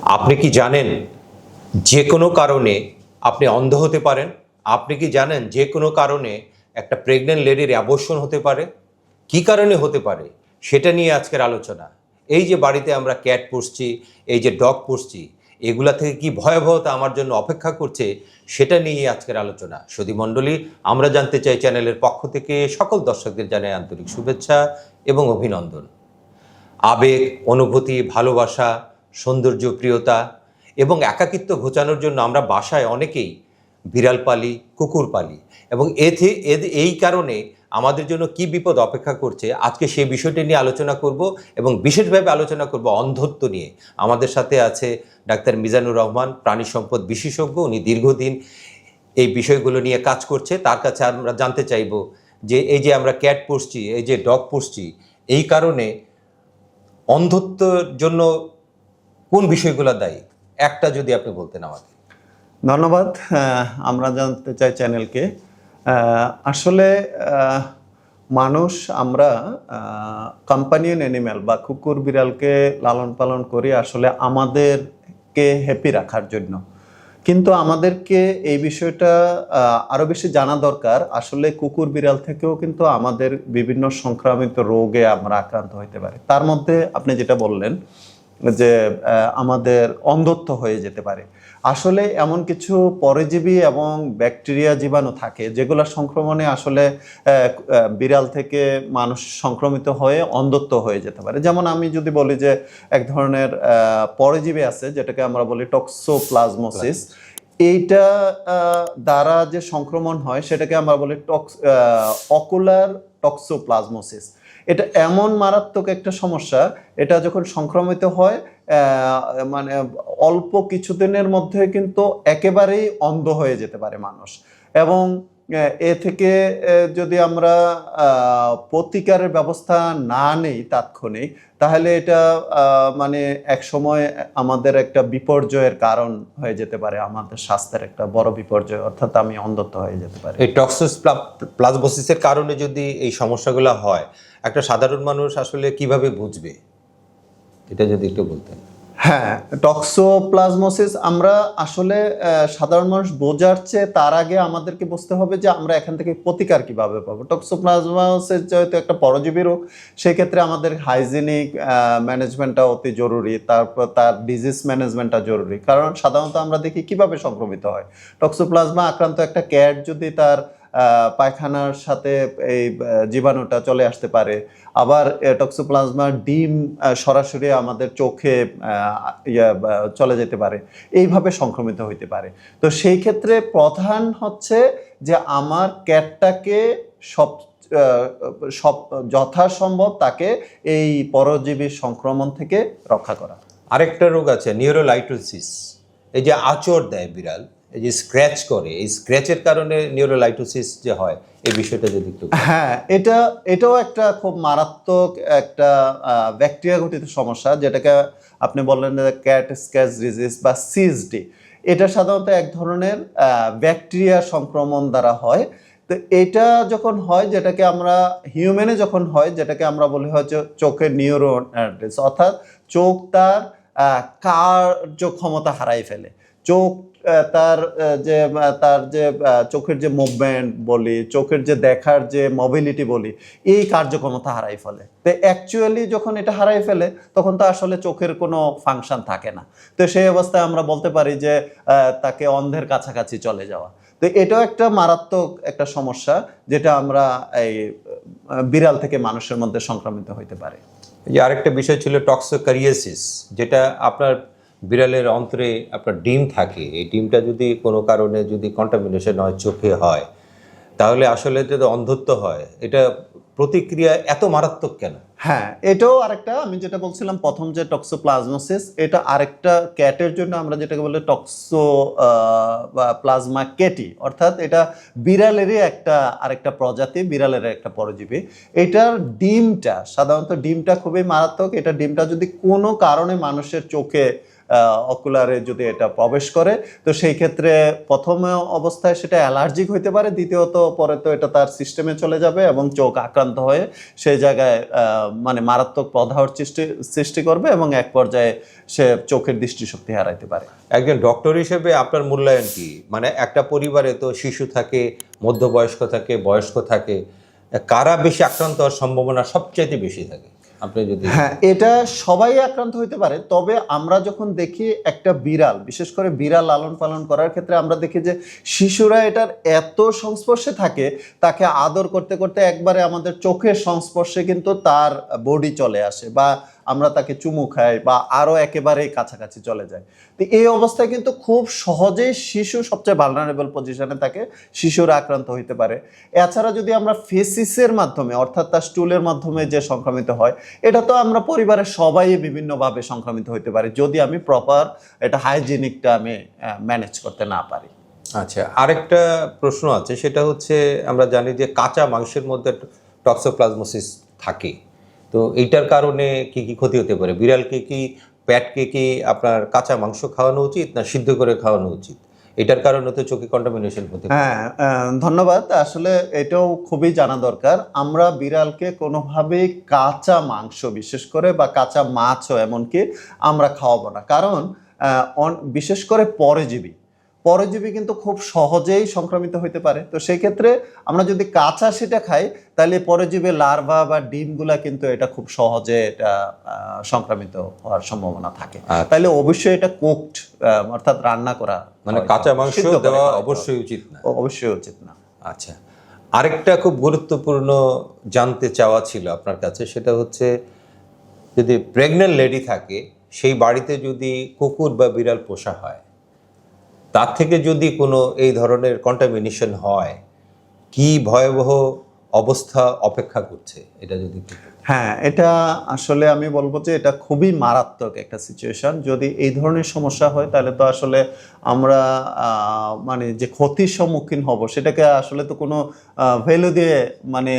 আপনি কি জানেন যে কোনো কারণে আপনি অন্ধ হতে পারেন? আপনি কি জানেন যে কোনো কারণে একটা প্রেগন্যান্ট লেডির অ্যাবর্শন হতে পারে? কি কারণে হতে পারে সেটা নিয়ে আজকের আলোচনা। এই যে বাড়িতে আমরা ক্যাট পুষছি, এই যে ডগ পুষছি, এগুলা থেকে কি ভয়াবহতা আমার জন্য অপেক্ষা করছে সেটা নিয়ে আজকের আলোচনা। সুধী মণ্ডলী, আমরা জানতে চাই চ্যানেলের পক্ষ থেকে সকল দর্শকদের জানাই আন্তরিক শুভেচ্ছা এবং অভিনন্দন। আবেগ, অনুভূতি, ভালোবাসা, সৌন্দর্য, প্রিয়তা এবং একাকিত্ব ঘোচানোর জন্য আমরা বাসায় অনেকেই বিড়াল পালি, কুকুর পালি এবং এই কারণে আমাদের জন্য কি বিপদ অপেক্ষা করছে আজকে সেই বিষয়টি নিয়ে আলোচনা করব এবং বিশেষভাবে আলোচনা করব অন্ধত্ব নিয়ে। আমাদের সাথে আছে ডাক্তার মিজানুর রহমান, প্রাণী সম্পদ বিশেষজ্ঞ। উনি দীর্ঘদিন এই বিষয়গুলো নিয়ে কাজ করছে। তার কাছে আমরা জানতে চাইব যে এই যে আমরা ক্যাট পুষছি, এই যে ডগ পুষছি, এই কারণে অন্ধত্বের জন্য কোন বিষয়গুলো দায়ী, একটা যদি আপনি বলতেন আমাকে। ধন্যবাদ। আমরা জানতে চাই চ্যানেলকে। আসলে মানুষ আমরা কম্পানিয়ন অ্যানিম্যাল বা কুকুর বিড়ালকে লালন পালন করি আসলে আমাদেরকে হ্যাপি রাখার জন্য, কিন্তু আমাদেরকে এই বিষয়টা আরও বেশি জানা দরকার। আসলে কুকুর বিড়াল থেকেও কিন্তু আমাদের বিভিন্ন সংক্রামিত রোগে আমরা আক্রান্ত হইতে পারি। তার মধ্যে আপনি যেটা বললেন যে আমাদের অন্ধত্ব হয়ে যেতে পারে। আসলে এমন কিছু পরজীবী এবং ব্যাকটেরিয়া জীবাণু থাকে যেগুলো সংক্রমণে আসলে বিড়াল থেকে মানুষ সংক্রমিত হয়ে অন্ধত্ব হয়ে যেতে পারে। যেমন আমি যদি বলি যে এক ধরনের পরজীবী আছে যেটাকে আমরা বলি টক্সোপ্লাজমোসিস। এইটা দ্বারা যে সংক্রমণ হয় সেটাকে আমরা বলি অকুলার টক্সোপ্লাজমোসিস। এটা এমন মারাত্মক একটা সমস্যা, এটা যখন সংক্রমিত হয় মানে অল্প কিছুদিনের মধ্যে কিন্তু একেবারেই অন্ধ হয়ে যেতে পারে মানুষ। এবং এ থেকে যদি আমরা প্রতিকারের ব্যবস্থা না নেই তাৎক্ষণিক, তাহলে এটা মানে এক সময় আমাদের একটা বিপর্যয়ের কারণ হয়ে যেতে পারে, আমাদের স্বাস্থ্যের একটা বড় বিপর্যয়, অর্থাৎ আমি অন্ধত্ব হয়ে যেতে পারি। এই টক্সোপ্লাজমোসিসের কারণে যদি এই সমস্যাগুলো হয়, একটা সাধারণ মানুষ আসলে কিভাবে বুঝবে, এটা যদি একটু বলতেন। হ্যাঁ, টক্সোপ্লাজমোসিস আমরা আসলে সাধারণ মানুষ বোঝার চেয়ে তার আগে আমাদেরকে বুঝতে হবে যে আমরা এখান থেকে প্রতিকার কিভাবে পাবো। টক্সোপ্লাজমোসিস যেহেতু একটা পরজীবী রোগ, সেক্ষেত্রে আমাদের হাইজিনিক ম্যানেজমেন্টটা অতি জরুরি, তারপর তার ডিজিজ ম্যানেজমেন্টটা জরুরি। কারণ সাধারণত আমরা দেখি কিভাবে সংক্রমিত হয়। টক্সোপ্লাজমা আক্রান্ত একটা ক্যাট যদি তার পায়খানার সাথে এই জীবাণুটা চলে আসতে পারে। আবার টক্সোপ্লাজমার ডিম সরাসরি আমাদের চোখে চলে যেতে পারে, এইভাবে সংক্রমিত হইতে পারে। তো সেই ক্ষেত্রে প্রধান হচ্ছে যে আমার ক্যাটটাকে সব যথাসম্ভব তাকে এই পরজীবী সংক্রমণ থেকে রক্ষা করা। আরেকটা রোগ আছে নিউরোলাইটোসিস। এই যে আঁচড় দেয় বিড়াল, এই যে স্ক্র্যাচ করে, এই স্ক্র্যাচের কারণে নিউরোলাইটোসিস যে হয়, এই বিষয়টা যদি একটু। হ্যাঁ, এটাও একটা খুব মারাত্মক একটা ব্যাকটেরিয়া ঘটিত সমস্যা, যেটাকে আপনি বললেন যে ক্যাট স্ক্র্যাচ ডিজিজ বা সিএসডি। এটা সাধারণত এক ধরনের ব্যাকটেরিয়া সংক্রমণ দ্বারা হয়। তো এটা যখন হয়, যেটাকে আমরা হিউম্যানে যখন হয়, যেটাকে আমরা বলি হচ্ছে চোখের নিউরোনাইটিস, অর্থাৎ চোখ তার কার্যক্ষমতা হারাই ফেলে। চোখ তার যে চোখের যে মুভমেন্ট বলি, চোখের যে দেখার যে মোবিলিটি বলি, এই কার্যক্ষমতা হারাই ফেলে। তো অ্যাকচুয়ালি যখন এটা হারাই ফেলে তখন তো আসলে চোখের কোনো ফাংশন থাকে না। তো সেই অবস্থায় আমরা বলতে পারি যে তাকে অন্ধের কাছাকাছি চলে যাওয়া। তো এটাও একটা মারাত্মক একটা সমস্যা, যেটা আমরা এই বিড়াল থেকে মানুষের মধ্যে সংক্রমিত হইতে পারে। এই যে আরেকটা বিষয় ছিল টক্সোকারিয়াসিস, যেটা আপনার বিড়ালের অন্তরে আপনার ডিম থাকে, এই ডিমটা যদি কোনো কারণে যদি কন্টামিনেশন হয়, চোখে হয়, তাহলে আসলে যদি অন্ধত্ব হয়, এটা প্রতিক্রিয়া এত মারাত্মক কেন? হ্যাঁ, এটাও আরেকটা, আমি যেটা বলছিলাম প্রথম যে টক্সোপ্লাজমোসিস, এটা আরেকটা ক্যাটের জন্য আমরা যেটাকে বলি প্লাজমা কেটি, অর্থাৎ এটা বিড়ালেরই আরেকটা প্রজাতি, বিড়ালের একটা পরজীবী। এটার ডিমটা সাধারণত খুবই মারাত্মক। এটা ডিমটা যদি কোনো কারণে মানুষের চোখে অকুলারে যদি এটা প্রবেশ করে, তো সেই ক্ষেত্রে প্রথম অবস্থায় সেটা অ্যালার্জিক হইতে পারে, দ্বিতীয়ত পরে তো এটা তার সিস্টেমে চলে যাবে এবং চোখ আক্রান্ত হয়ে সেই জায়গায় মানে মারাত্মক প্রদাহর সৃষ্টি করবে এবং এক পর্যায়ে সে চোখের দৃষ্টিশক্তি হারাইতে পারে। একজন ডক্টর হিসেবে আপনার মূল্যায়ন কি? মানে একটা পরিবারে তো শিশু থাকে, মধ্যবয়স্ক থাকে, বয়স্ক থাকে, কারা বেশি আক্রান্ত হওয়ার সম্ভাবনা সবচাইতে বেশি থাকে আপনি যদি? হ্যাঁ, এটা সবাই আক্রান্ত হইতে পারে, তবে আমরা যখন দেখি একটা বিড়াল, বিশেষ করে বিড়াল লালন পালন করার ক্ষেত্রে আমরা দেখি যে শিশুরা এটার এত সংস্পর্শে থাকে, তাকে আদর করতে করতে একবারে আমাদের চোখের সংস্পর্শে কিন্তু তার বডি চলে আসে, বা আমরা তাকে চুমু খাই বা আরও একেবারেই কাছাকাছি চলে যায়। তো এই অবস্থায় কিন্তু খুব সহজেই শিশু সবচেয়ে ভালনারেবল পজিশনে থাকে, শিশুরা আক্রান্ত হইতে পারে। এছাড়া যদি আমরা ফেসিসের মাধ্যমে, অর্থাৎ তার স্টুলের মাধ্যমে যে সংক্রমিত হয়, এটা তো আমরা পরিবারের সবাই বিভিন্নভাবে সংক্রমিত হইতে পারে যদি আমি প্রপার এটা হাইজিনিকটা আমি ম্যানেজ করতে না পারি। আচ্ছা, আরেকটা প্রশ্ন আছে, সেটা হচ্ছে আমরা জানি যে কাঁচা মাংসের মধ্যে টক্সোপ্লাজমোসিস থাকে, তো এইটার কারণে কি কি ক্ষতি হতে পারে? বিড়ালকে কি, প্যাটকে কি আপনার কাঁচা মাংস খাওয়ানো উচিত না সিদ্ধ করে খাওয়ানো উচিত? এটার কারণে তো চোখে কন্টামিনেশন হতে পারে। হ্যাঁ, ধন্যবাদ। আসলে এটাও খুবই জানা দরকার। আমরা বিড়ালকে কোনোভাবেই কাঁচা মাংস বিশেষ করে বা কাঁচা মাছও এমনকি আমরা খাওয়াবো না, কারণ বিশেষ করে পরজীবী কিন্তু খুব সহজেই সংক্রমিত হতে পারে। তো সেই ক্ষেত্রে আমরা যদি কাঁচা সেটা খাই, তাহলে পরজীবীর লার্ভা বা ডিমগুলা কিন্তু এটা খুব সহজে এটা সংক্রমিত হওয়ার সম্ভাবনা থাকে। তাহলে অবশ্যই এটা কুকড, অর্থাৎ রান্না করা, মানে কাঁচা মাংস দেওয়া অবশ্যই উচিত না। অবশ্যই উচিত না। আচ্ছা, আরেকটা খুব গুরুত্বপূর্ণ জানতে চাওয়া ছিল আপনার কাছে, সেটা হচ্ছে যদি প্রেগন্যান্ট লেডি থাকে, সেই বাড়িতে যদি কুকুর বা বিড়াল পোষা হয়, তার থেকে যদি কোনো এই ধরনের কন্টামিনেশন হয়, কি ভয়াবহ অবস্থা অপেক্ষা করছে, এটা যদি একটু বলেন। হ্যাঁ, এটা আসলে আমি বলবো যে এটা খুবই মারাত্মক একটা সিচুয়েশন। যদি এই ধরনের সমস্যা হয় তাহলে তো আসলে আমরা মানে যে ক্ষতির সম্মুখীন হব সেটাকে আসলে তো কোনো ভ্যালু দিয়ে মানে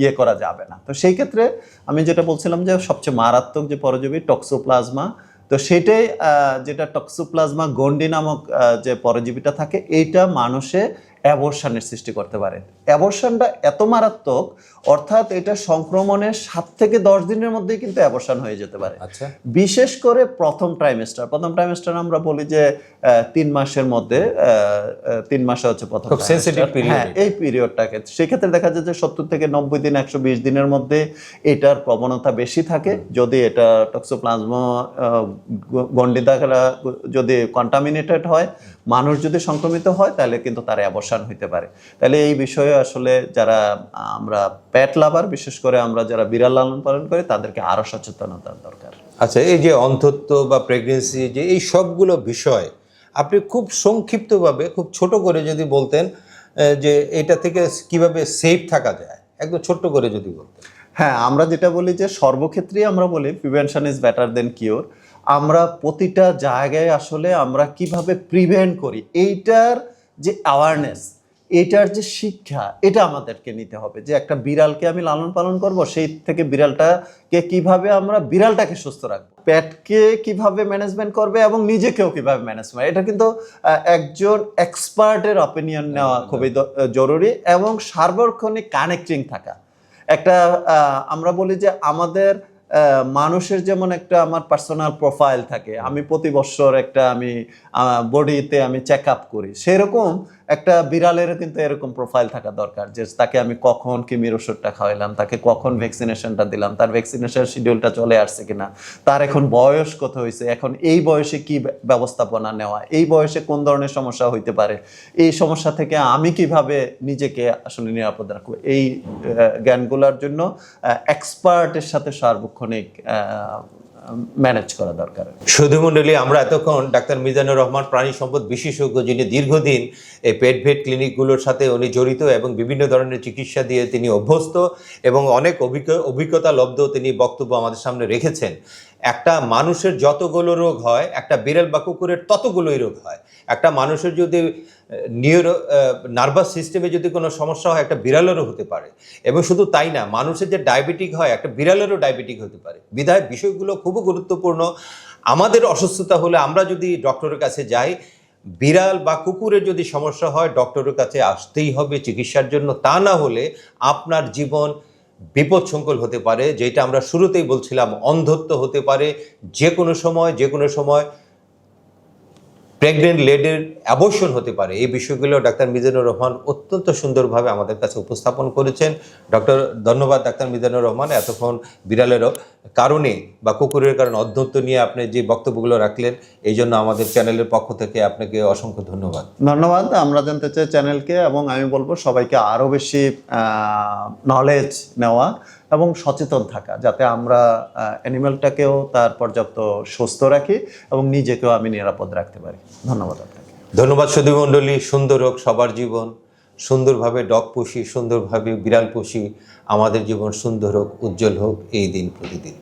ইয়ে করা যাবে না। তো সেই ক্ষেত্রে আমি যেটা বলছিলাম যে সবচেয়ে মারাত্মক যে পরজীবী টক্সোপ্লাজমা, তো সেটাই যেটা টক্সোপ্লাজমা গন্ডি নামক যে পরজীবীটা থাকে, এইটা মানুষে অ্যাবর্শনের সৃষ্টি করতে পারে। অ্যাবর্শনটা এত মারাত্মক, অর্থাৎ এটা সংক্রমণের 7 থেকে 10 দিনের মধ্যেই কিন্তু অ্যাবর্শন হয়ে যেতে পারে। আচ্ছা, বিশেষ করে প্রথম ট্রাইমেস্টার আমরা বলি যে 3 মাসের মধ্যে 3 মাসে হচ্ছে প্রথম খুব সেনসিটিভ পিরিয়ড। হ্যাঁ, এই পিরিয়ডটাকে সেক্ষেত্রে দেখা যায় যে 70 থেকে 90 দিন, 120 দিনের মধ্যে এটার প্রবণতা বেশি থাকে। যদি এটা টক্সোপ্লাজমা গন্ডিদা যদি কন্টামিনেটেড হয়, মানুষ যদি সংক্রমিত হয়, তাহলে কিন্তু তার অ্যাবর্শন হইতে পারে। তাহলে এই বিষয়ে আসলে যারা আমরা প্যাট লাভার, বিশেষ করে আমরা যারা বিড়াল লালন পালন করি, তাদেরকে আরো সচেতনতার দরকার। আচ্ছা, এই যে অন্ধত্ব বা প্রেগনেন্সি, যে এই সবগুলো বিষয় আপনি খুব সংক্ষিপ্তভাবে, খুব ছোট করে যদি বলতেন, যে এটা থেকে কিভাবে সেফ থাকা যায়, একদম ছোট্ট করে যদি বলতেন। হ্যাঁ, আমরা যেটা বলি যে সর্বক্ষেত্রেই আমরা বলি prevention is better then cure. আমরা প্রতিটা জায়গায় আসলে আমরা কিভাবে প্রিভেন্ট করি, এইটার যে অ্যাওয়ারনেস, এইটার যে শিক্ষা, এটা আমাদেরকে নিতে হবে। যে একটা বিড়ালকে আমি লালন পালন করব, সেই থেকে বিড়ালটাকে কিভাবে আমরা বিড়ালটাকে সুস্থ রাখবো, পেটকে কিভাবে ম্যানেজমেন্ট করবে এবং নিজেকেও কিভাবে ম্যানেজমেন্ট, এটা কিন্তু একজন এক্সপার্টের অপিনিয়ন নেওয়া খুবই জরুরি, এবং সার্বক্ষণিক কানেক্টিং থাকা। একটা আমরা বলি যে আমাদের মানুষের যেমন একটা আমার পার্সোনাল প্রোফাইল থাকে, আমি প্রতি বছর একটা আমি বডিতে আমি চেক আপ করি, সেরকম একটা বিড়ালেরও কিন্তু এরকম প্রোফাইল থাকা দরকার, যে তাকে আমি কখন কিমির ওষুধটা খাওয়াইলাম, তাকে কখন ভ্যাকসিনেশনটা দিলাম, তার ভ্যাকসিনেশন শিডিউলটা চলে আসছে কিনা, তার এখন বয়স কত হয়েছে, এখন এই বয়সে কি ব্যবস্থাপনা নেওয়া, এই বয়সে কোন ধরনের সমস্যা হইতে পারে, এই সমস্যা থেকে আমি কিভাবে নিজেকে আসলে নিরাপদ রাখবো, এই জ্ঞানগুলোর জন্য এক্সপার্টের সাথে সার্বক্ষণিক ম্যানেজ করা দরকার। সুধীমণ্ডলী, আমরা এতক্ষণ ডাক্তার মিজানুর রহমান, প্রাণী সম্পদ বিশেষজ্ঞ, যিনি দীর্ঘদিন এই পেট ভেট ক্লিনিকগুলোর সাথে উনি জড়িত এবং বিভিন্ন ধরনের চিকিৎসা দিয়ে তিনি অভ্যস্ত এবং অনেক অভিজ্ঞতা লব্ধ তিনি বক্তব্য আমাদের সামনে রেখেছেন। একটা মানুষের যতগুলো রোগ হয়, একটা বিড়াল বা কুকুরের ততগুলোই রোগ হয়। একটা মানুষের যদি নার্ভাস সিস্টেমে যদি কোনো সমস্যা হয়, একটা বিড়ালেরও হতে পারে। এবং শুধু তাই না, মানুষের যে ডায়াবেটিক হয়, একটা বিড়ালেরও ডায়াবেটিক হতে পারে। বিধায় বিষয়গুলো খুবই গুরুত্বপূর্ণ। আমাদের অসুস্থতা হলে আমরা যদি ডক্টরের কাছে যাই, বিড়াল বা কুকুরের যদি সমস্যা হয় ডক্টরের কাছে আসতেই হবে চিকিৎসার জন্য। তা না হলে আপনার জীবন বিপদসংকুল হতে পারে, যেটা আমরা শুরুতেই বলছিলাম, অন্ধত্ব হতে পারে যে কোনো সময় প্রেগনেন্ট লেডির অ্যাবর্শন হতে পারে। এই বিষয়গুলো ডাক্তার মিজানুর রহমান অত্যন্ত সুন্দরভাবে আমাদের কাছে উপস্থাপন করেছেন। ধন্যবাদ ডাক্তার মিজানুর রহমান, এতক্ষণ বিড়ালের কারণে বা কুকুরের কারণে অন্ধত্ব নিয়ে আপনি যে বক্তব্যগুলো রাখলেন, এই জন্য আমাদের চ্যানেলের পক্ষ থেকে আপনাকে অসংখ্য ধন্যবাদ। ধন্যবাদ। আমরা জানতে চাই চ্যানেলকে, এবং আমি বলবো সবাইকে আরও বেশি নলেজ নেওয়া এবং সচেতন থাকা, যাতে আমরা অ্যানিম্যালটাকেও তার পর্যাপ্ত সুস্থ রাখি এবং নিজেকেও আমি নিরাপদ রাখতে পারি। ধন্যবাদ আপনাকে। ধন্যবাদ সুধী মণ্ডলী। সুন্দর হোক সবার জীবন, সুন্দরভাবে ডগ পুষি, সুন্দরভাবে বিড়াল পুষি, আমাদের জীবন সুন্দর হোক, উজ্জ্বল হোক এই দিন প্রতিদিন।